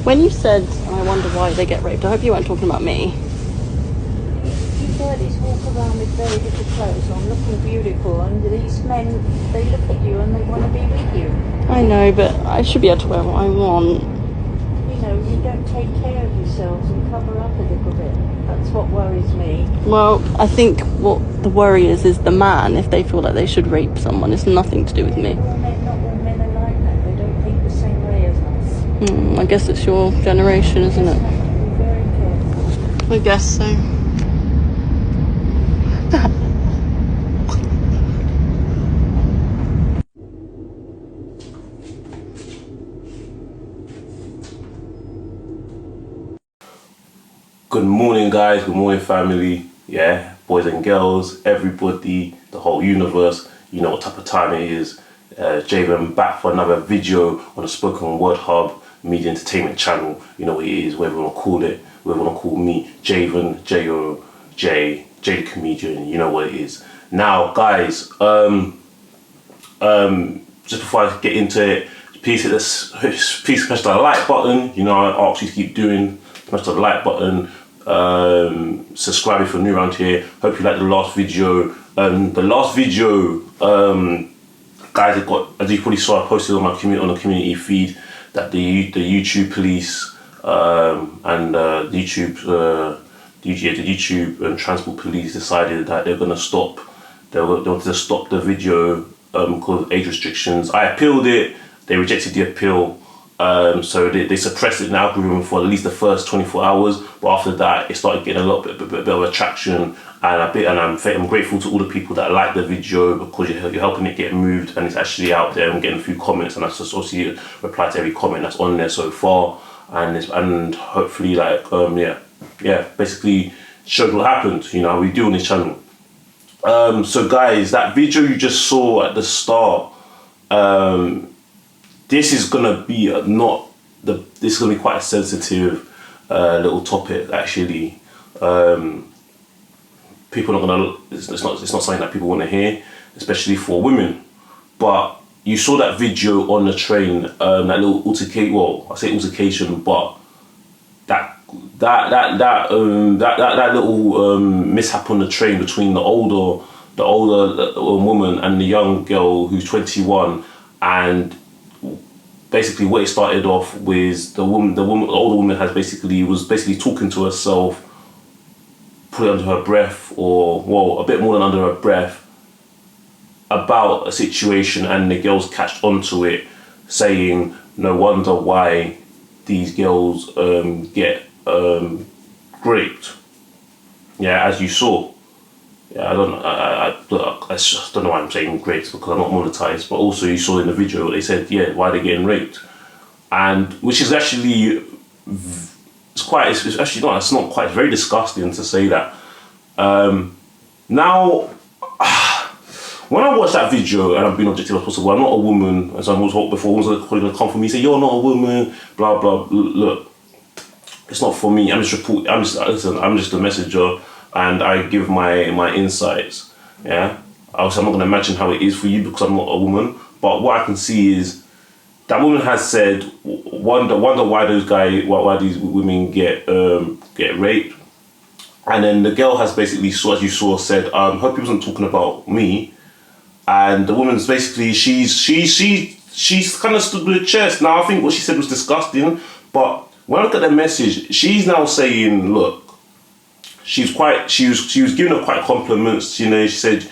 When you said, I wonder why they get raped, I hope you weren't talking about me. You birdies walk around with very little clothes on, looking beautiful, and these men, they look at you and they want to be with you. I know, but I should be able to wear what I want. You know, you don't take care of yourselves and cover up a little bit. That's what worries me. Well, I think what the worry is the man, if they feel like they should rape someone. It's nothing to do with me. Not all men are like that. They don't think the same way as us. I guess it's your generation, isn't it? You have to be very careful. I guess so. Good morning, guys. Good morning, family. Yeah, boys and girls, everybody, the whole universe. You know what type of time it is. Javen back for another video on the Spoken Word Hub Media Entertainment channel. You know what it is, whatever you want to call it. Whatever you want to call me, Javen, J-O-J, J the Comedian. You know what it is. Now, guys, just before I get into it, please smash the like button. You know, I ask you to keep doing. Smash the like button. Subscribe if you're new around here. Hope you like the last video. Guys, it got, as you probably saw, I posted on the community feed that the YouTube police and the YouTube and transport police decided that they're gonna stop. They wanted to stop the video because of age restrictions. I appealed it. They rejected the appeal. So they suppressed it in the algorithm for at least the first 24 hours, but after that it started getting a lot bit of attraction, and I'm grateful to all the people that like the video, because you're helping it get moved and it's actually out there. I'm getting a few comments, and I just obviously reply to every comment that's on there so far, and hopefully basically showed what happened. You know, we do on this channel. So guys, that video you just saw at the start, this is gonna be this is gonna be quite a sensitive little topic, actually. People are not gonna. It's not something that people want to hear, especially for women. But you saw that video on the train, that little altercation. Well, I say altercation, but that little mishap on the train between the older woman and the young girl who's 21, and basically what it started off with, the older woman was basically talking to herself, put it under her breath, or a bit more than under her breath, about a situation, and the girls catched onto it, saying, no wonder why these girls get raped. Yeah, as you saw. Yeah, I just don't know why I'm saying great, because I'm not monetized, but also you saw in the video they said, yeah, why they're getting raped, and which is actually it's not very disgusting to say that. Now, when I watched that video, and I've been objective as possible, I'm not a woman, as I was talking before, was going to come for me and say, you're not a woman, blah blah. Look, it's not for me. I'm just a messenger, and I give my insights. Yeah, obviously I'm not going to imagine how it is for you, because I'm not a woman. But what I can see is that woman has said, wonder why why these women get raped, and then the girl has basically, as you saw, said, hope he wasn't talking about me. And the woman's basically, she's kind of stood with her chest. Now I think what she said was disgusting, but when I look at the message, she's now saying, look. She was giving her quite compliments. You know, she said,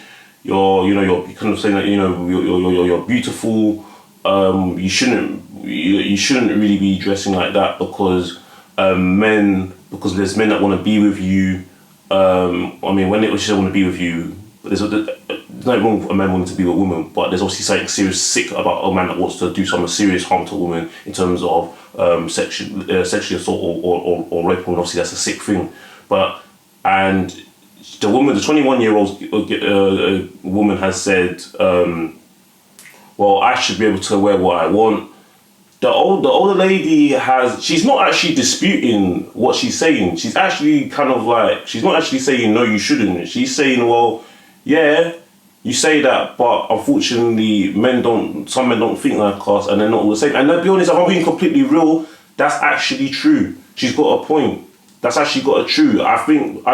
you're kind of saying that, you're beautiful. You shouldn't really be dressing like that, because there's men that want to be with you. I mean, when she said want to be with you, there's nothing wrong with a man wanting to be with a woman, but there's obviously something serious sick about a man that wants to do some serious harm to a woman in terms of sexual assault or rape. And obviously that's a sick thing, and the 21-year-old woman has said, well, I should be able to wear what I want. The older lady she's not actually disputing what she's saying. She's actually she's not actually saying, no, you shouldn't. She's saying, well, yeah, you say that, but unfortunately some men don't think like us, and they're not all the same. And to be honest, if I'm being completely real, that's actually true. She's got a point. That's actually got a true. I think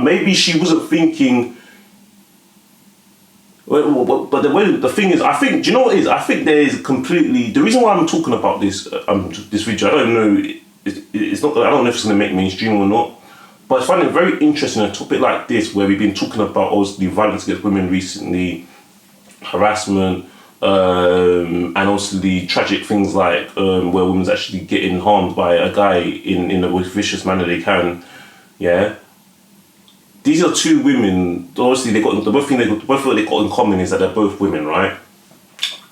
maybe she wasn't thinking. But the thing is, I think, do you know what it is? I think there is completely, the reason why I'm talking about this this video, I don't know, it's not, I don't know if it's going to make mainstream or not, but I find it very interesting, a topic like this, where we've been talking about obviously violence against women recently, harassment, and also the tragic things like where women's actually getting harmed by a guy in the most vicious manner they can, yeah. These are two women. Obviously, the both what they got in common is that they're both women, right?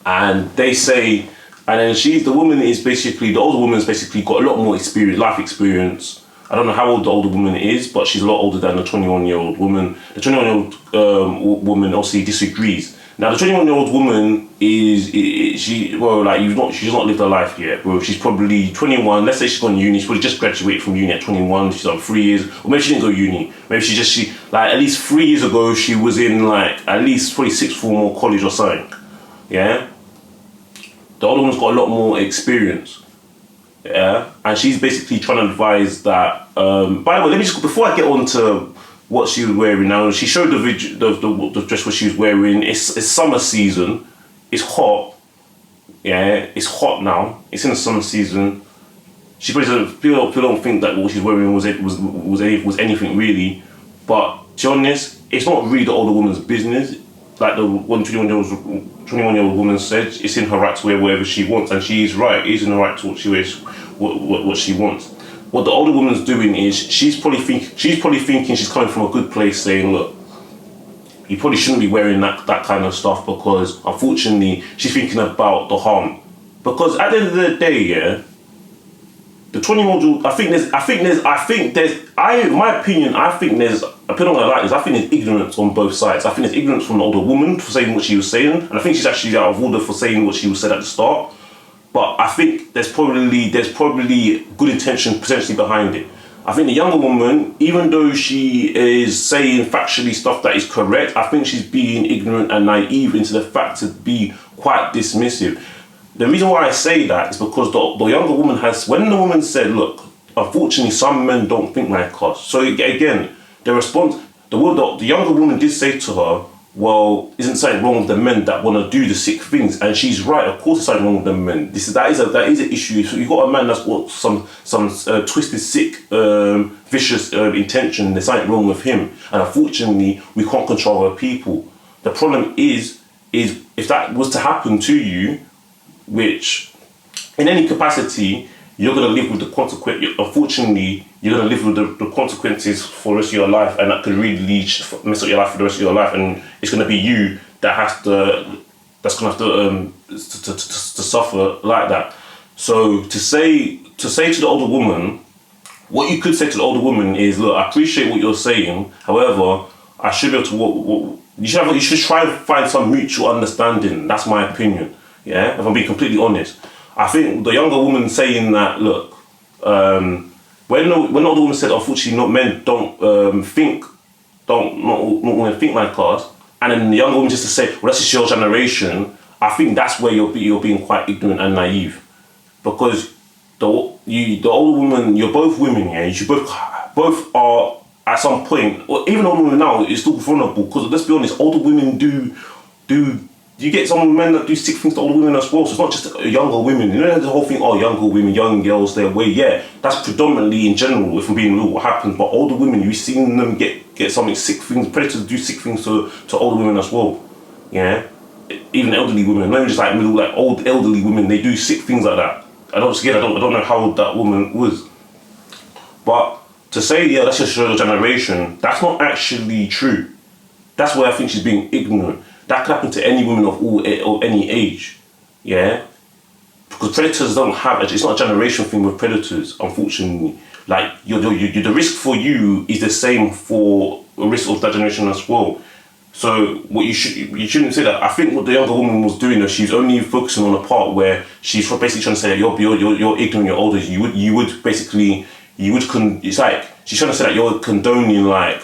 And they say, and then the woman is basically, the older woman's basically got a lot more experience, life experience. I don't know how old the older woman is, but she's a lot older than the 21-year-old woman. The 21-year-old woman obviously disagrees. Now, the 21-year-old woman she's not lived her life yet, bro. She's probably 21. Let's say she's gone uni. She's probably just graduated from uni at 21. She's done 3 years, or maybe she didn't go uni. Maybe at least 3 years ago she was in like at least probably sixth form or college or something. Yeah. The older one's got a lot more experience. Yeah, and she's basically trying to advise that. By the way, before I get on to what she was wearing now, she showed the video, the dress what she was wearing. It's summer season. It's hot. Yeah, it's hot now. It's in the summer season. She probably people don't think that what she's wearing was anything really. But to be honest, it's not really the older woman's business. Like the 21-year-old woman said, it's in her right to wear whatever she wants, and she is right. It is in her right to what she wears, what she wants. What the older woman's doing is she's probably thinking she's coming from a good place, saying, look, you probably shouldn't be wearing that kind of stuff, because unfortunately she's thinking about the harm. Because at the end of the day, yeah, the 21-year-old, in my opinion, I think there's ignorance on both sides. I think there's ignorance from the older woman for saying what she was saying, and I think she's actually out of order for saying what she was said at the start. But I think there's probably good intention potentially behind it. I think the younger woman, even though she is saying factually stuff that is correct, I think she's being ignorant and naive into the fact to be quite dismissive. The reason why I say that is because the younger woman when the woman said, look, unfortunately some men don't think like us. So again, the response, the younger woman did say to her, well, isn't something wrong with the men that want to do the sick things? And she's right, of course there's something wrong with the men. That is an issue. So you've got a man that's got some twisted, sick, vicious intention. There's something wrong with him. And unfortunately, we can't control our people. The problem is if that was to happen to you, which in any capacity, you're going to live with the consequence. Unfortunately, you're going to live with the consequences for the rest of your life, and that could really mess up your life for the rest of your life. And it's going to be you that's going to have to suffer like that. So to say to the older woman, what you could say to the older woman is, look, I appreciate what you're saying. However, I should be able to. You should try and find some mutual understanding. That's my opinion. Yeah, if I'm being completely honest. I think the younger woman saying that, look, when the older woman said, unfortunately, not men don't want to think like us, and then the younger woman just to say, well, that's just your generation. I think that's where you're being quite ignorant and naive, because the older woman, you're both women, yeah. You both are at some point, or even older women now, is still vulnerable, because let's be honest, older women do. You get some men that do sick things to older women as well. So it's not just younger women. You know the whole thing, younger women, young girls, their way. Yeah, that's predominantly in general, if I'm being real, what happens. But older women, you've seen them get something sick things. Predators do sick things to older women as well. Yeah, even elderly women, not even just like old elderly women. They do sick things like that. I don't know how old that woman was. But to say, yeah, that's just your generation, that's not actually true. That's why I think she's being ignorant. That could happen to any woman of any age, yeah? Because predators don't have, it's not a generation thing with predators, unfortunately. Like, the risk for you is the same for the risk of that generation as well. So you shouldn't say that. I think what the younger woman was doing, though, she's only focusing on the part where she's basically trying to say that you're ignorant, you're older. It's like, she's trying to say that you're condoning, like,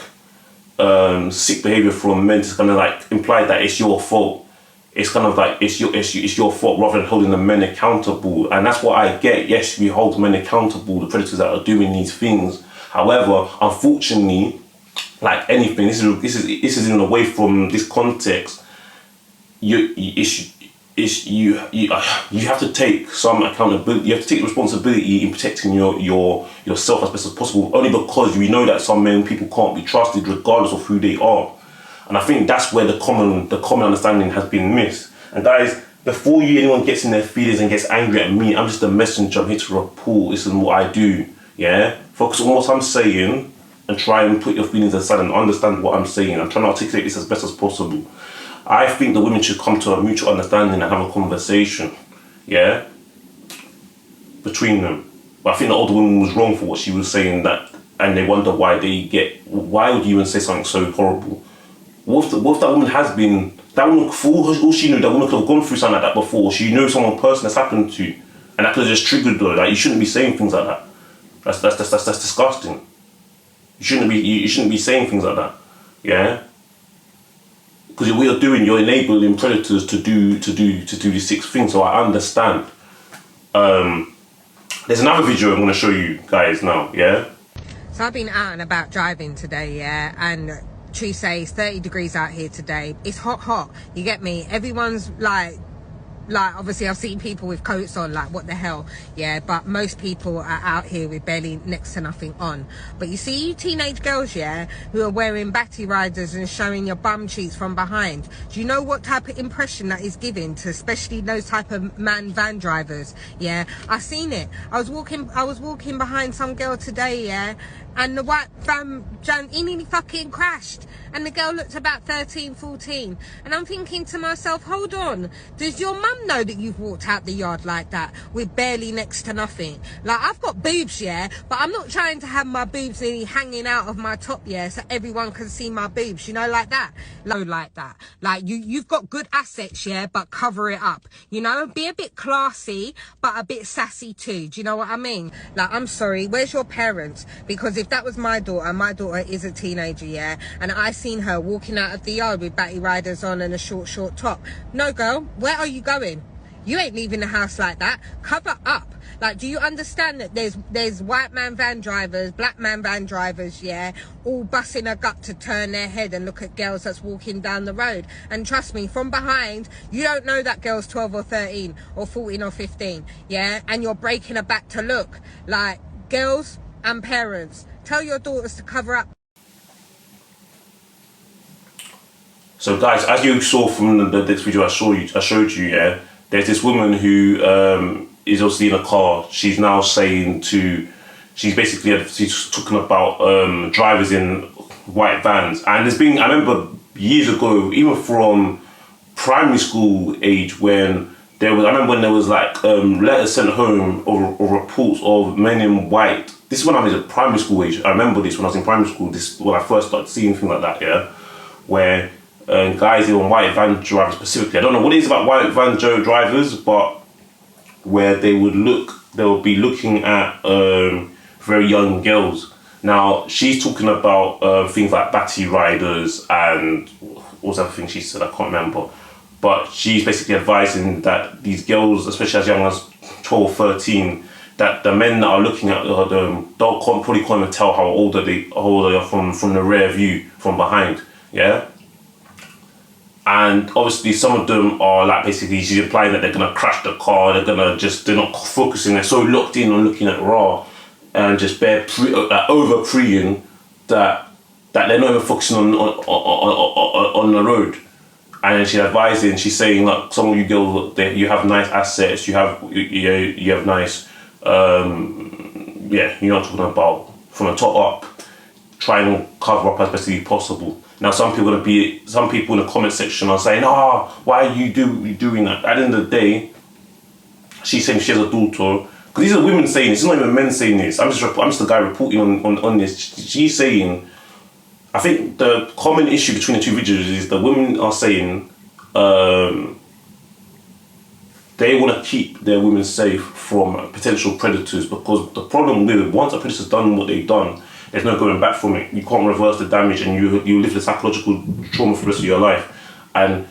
sick behaviour from men to kind of like imply that it's your fault. it's kind of like it's your fault rather than holding the men accountable. And that's what I get. Yes, we hold men accountable, the predators that are doing these things. However, unfortunately, like anything, this is in away from this context. You have to take some accountability. You have to take responsibility in protecting yourself as best as possible. Only because we know that some men, people can't be trusted regardless of who they are. And I think that's where the common understanding has been missed. And guys, before anyone gets in their feelings and gets angry at me, I'm just a messenger. I'm here to report. This is what I do. Yeah, focus on what I'm saying and try and put your feelings aside and understand what I'm saying. I'm trying to articulate this as best as possible. I think the women should come to a mutual understanding and have a conversation, yeah, between them. But I think the older woman was wrong for what she was saying, that, and they wonder why would you even say something so horrible? What if that woman has been, that woman, for all she knew, that woman could have gone through something like that before. She knew someone person that's happened to, and that could have just triggered her. Like, you shouldn't be saying things like that. That's disgusting. You shouldn't be saying things like that, yeah. Because what you're doing, you're enabling predators to do these 6 things. So I understand. There's another video I'm going to show you guys now, yeah? So I've been out and about driving today, yeah? And true say it's 30 degrees out here today. It's hot. You get me? Everyone's like obviously I've seen people with coats on, like what the hell, yeah, but most people are out here with barely next to nothing on. But you see, you teenage girls, yeah, who are wearing batty riders and showing your bum cheeks from behind, do you know what type of impression that is giving to especially those type of van drivers? Yeah, I seen it. I was walking behind some girl today, yeah, and the white van, he nearly fucking crashed. And the girl looked about 13, 14. And I'm thinking to myself, hold on, does your mum know that you've walked out the yard like that with barely next to nothing? Like, I've got boobs, yeah, but I'm not trying to have my boobs nearly hanging out of my top, yeah, so everyone can see my boobs, you know, like that. Like that. Like, you've got good assets, yeah, but cover it up. You know, be a bit classy, but a bit sassy too. Do you know what I mean? Like, I'm sorry, where's your parents? Because if that was my daughter is a teenager, yeah, and I seen her walking out of the yard with batty riders on and a short top. No, girl, where are you going? You ain't leaving the house like that. Cover up. Like, do you understand that there's white man van drivers, black man van drivers, yeah, all busting a gut to turn their head and look at girls that's walking down the road? And trust me, from behind, you don't know that girl's 12 or 13 or 14 or 15, yeah, and you're breaking her back to look. Like, girls and parents, tell your daughters to cover up. So guys, as you saw from the next video I showed you, yeah, there's this woman who is obviously in a car. She's now saying she's talking about drivers in white vans. And I remember years ago, even from primary school age, when I remember when there was like letters sent home or reports of men in white. This is when I was at primary school age. I remember this when I was in primary school. This when I first started seeing things like that, yeah, where guys in white van drivers specifically. I don't know what it is about white van drivers, but where they would be looking at very young girls. Now she's talking about things like batty riders and what was the other thing she said? I can't remember. But she's basically advising that these girls, especially as young as 12, 13, that the men that are looking at them, probably can't even tell how old they are from the rear view, from behind, yeah? And obviously some of them are like, basically she's implying that they're gonna crash the car, they're not focusing, they're so locked in on looking at raw and just over preying that they're not even focusing on the road. And she's saying like, some of you girls, you have nice assets, you have nice, you know what I'm talking about, from the top up, try and cover up as best as possible. Now some people in the comment section are saying, why are you doing that? At the end of the day, she's saying she has a daughter, because these are women saying this, it's not even men saying this. I'm just the guy reporting on this. She's saying, I think the common issue between the two videos is that women are saying they want to keep their women safe from potential predators, because the problem with it, once a predator's done what they've done, there's no going back from it. You can't reverse the damage, and you live the psychological trauma for the rest of your life. And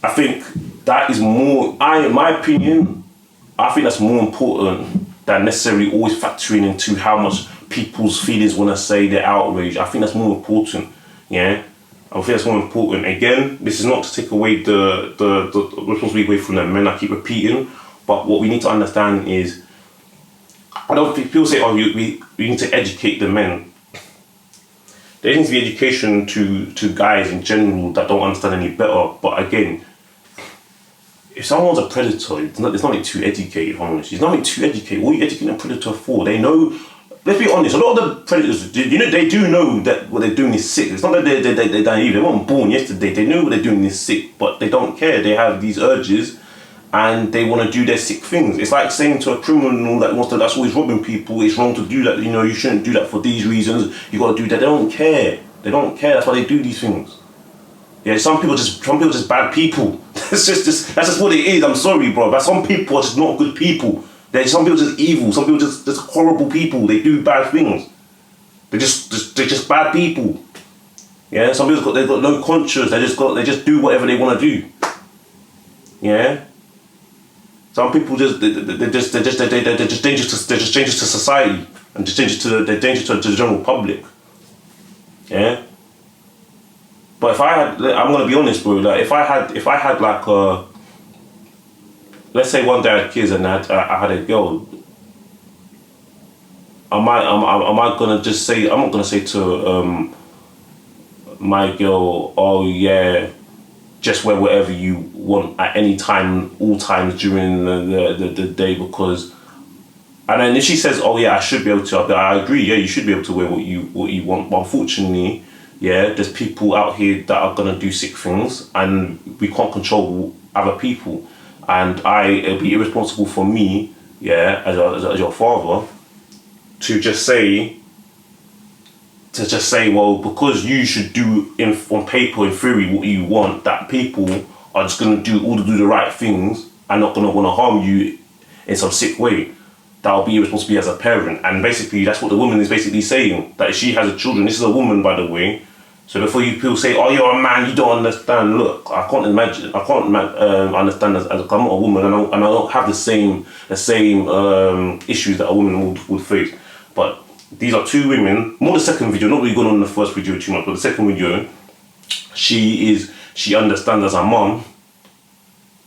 I think that is more, in my opinion, I think that's more important than necessarily always factoring into how much people's feelings want to say they're outraged. I think that's more important, yeah? I think that's more important. Again, this is not to take away the responsibility away from the men, I keep repeating, but what we need to understand is, I don't think people say, oh, we need to educate the men. There needs to be education to guys in general that don't understand any better, but again, if someone's a predator, there's nothing to educate, if I'm honest. There's nothing to educate. What are you educating a predator for? They know, let's be honest, a lot of the predators, they do know that what they're doing is sick. It's not that they're naive. They weren't born yesterday. They know what they're doing is sick, but they don't care. They have these urges and they want to do their sick things. It's like saying to a criminal that's always robbing people, it's wrong to do that. You shouldn't do that for these reasons. You got to do that. They don't care. They don't care. That's why they do these things. Yeah, some people just bad people. That's just what it is. I'm sorry, bro, but some people are just not good people. Some people just evil. Some people just horrible people. They do bad things. They're just bad people. Yeah, some people they've got no conscience. They just do whatever they want to do. Yeah. Some people they're just dangerous to society and they're dangerous to the general public. Yeah. But I'm gonna be honest, bro. Like if I had like let's say one day I had kids and I had a girl. Am I gonna just say, I'm not gonna say to my girl, oh yeah, just wear whatever you want at any time, all times during the day, because, and then if she says, oh yeah, I should be able to, I agree, yeah, you should be able to wear what you want, but unfortunately, yeah, there's people out here that are gonna do sick things and we can't control other people, and it'd be irresponsible for me, yeah, as your father, to just say, well, because you should do on paper, in theory, what you want, that people are just gonna do the right things and not gonna want to harm you in some sick way. That'll be irresponsible as a parent. And basically, that's what the woman is basically saying. That if she has a children, this is a woman, by the way. So before you people say, oh, you're a man, you don't understand. Look, I can't understand as I'm not a woman, and I don't have the same issues that a woman would face. But these are two women, more the second video, not really going on the first video too much, but the second video, she understands as a mum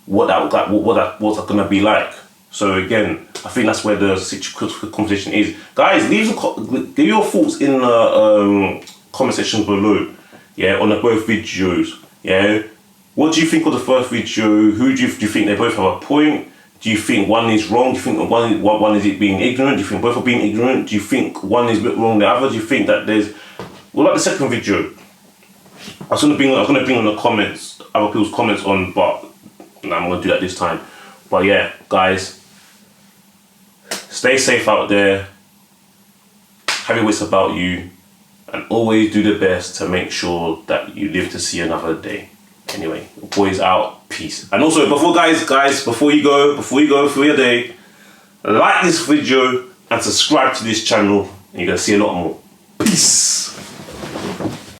what's gonna be like. So again, I think that's where the conversation is. Guys, give your thoughts in the comment section below. Yeah, on the both videos. Yeah, what do you think of the first video? Who do you think they both have a point? Do you think one is wrong? Do you think one is it being ignorant? Do you think both are being ignorant? Do you think one is a bit wrong than the other? Do you think that there's, well, like the second video, I was gonna bring on the comments, other people's comments on, but I'm gonna do that this time. But yeah, guys, stay safe out there. Have your wits about you, and always do the best to make sure that you live to see another day. Anyway, boys out. Peace. And also, before you go for your day, like this video and subscribe to this channel, and you're gonna see a lot more. Peace.